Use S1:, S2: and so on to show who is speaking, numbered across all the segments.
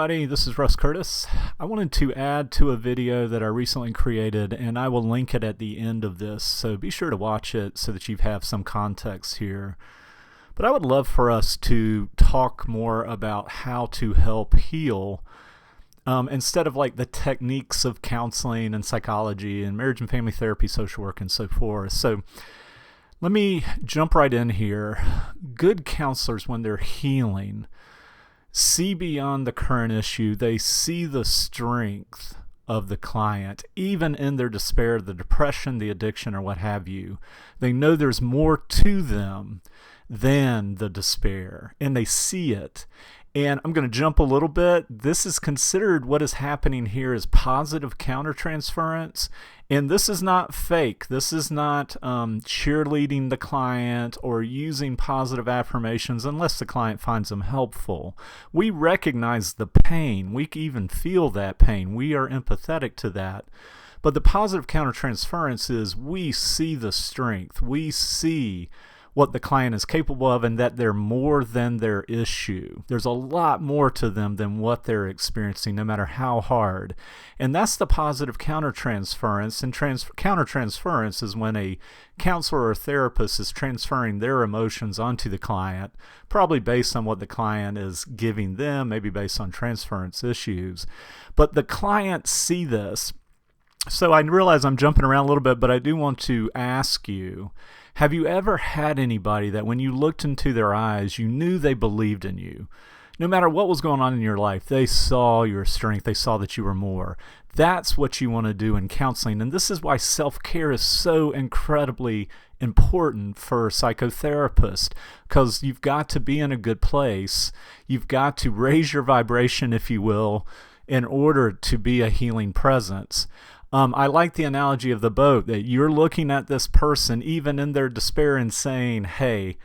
S1: This is Russ Curtis. I wanted to add to a video that I recently created, and I will link it at the end of this, so be sure to watch it so that you have some context here. But I would love for us to talk more about how to help heal instead of like the techniques of counseling and psychology and marriage and family therapy, social work, and so forth. So let me jump right in here. Good counselors, when they're healing, see beyond the current issue. They see the strength of the client, even in their despair, the depression, the addiction, or what have you. They know there's more to them than the despair, and they see it. And I'm going to jump a little bit. This is considered, what is happening here is positive countertransference. And this is not fake. This is not cheerleading the client or using positive affirmations unless the client finds them helpful. We recognize the pain. We even feel that pain. We are empathetic to that. But the positive countertransference is we see the strength. We see what the client is capable of and that they're more than their issue. There's a lot more to them than what they're experiencing, no matter how hard. And that's the positive countertransference. And countertransference is when a counselor or therapist is transferring their emotions onto the client, probably based on what the client is giving them, maybe based on transference issues. But the clients see this. So I realize I'm jumping around a little bit, but I do want to ask you, have you ever had anybody that when you looked into their eyes, you knew they believed in you? No matter what was going on in your life, they saw your strength. They saw that you were more. That's what you want to do in counseling. And this is why self-care is so incredibly important for psychotherapists, because you've got to be in a good place. You've got to raise your vibration, if you will, in order to be a healing presence. I like the analogy of the boat, that you're looking at this person even in their despair and saying, hey,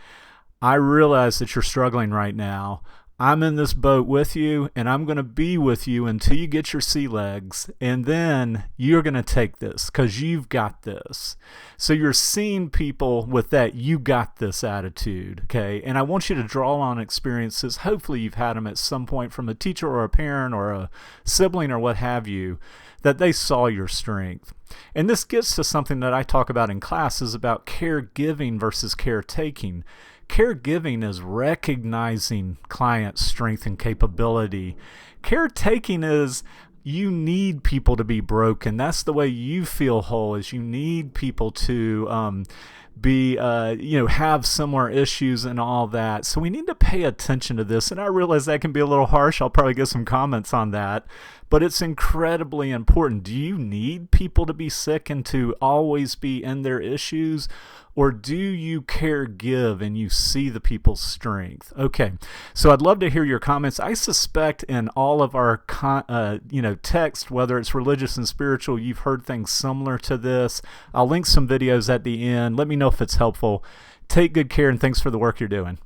S1: I realize that you're struggling right now. I'm in this boat with you, and I'm going to be with you until you get your sea legs, and then you're going to take this because you've got this. So you're seeing people with that you got this attitude, okay? And I want you to draw on experiences. Hopefully you've had them at some point from a teacher or a parent or a sibling or what have you, that they saw your strength. And this gets to something that I talk about in classes about caregiving versus caretaking. Caregiving is recognizing client strength and capability. Caretaking is you need people to be broken. That's the way you feel whole, is you need people to have similar issues and all that. So we need to pay attention to this. And I realize that can be a little harsh. I'll probably get some comments on that. But it's incredibly important. Do you need people to be sick and to always be in their issues? Or do you caregive and you see the people's strength? Okay, so I'd love to hear your comments. I suspect in all of our text, whether it's religious and spiritual, you've heard things similar to this. I'll link some videos at the end. Let me know if it's helpful. Take good care, and thanks for the work you're doing.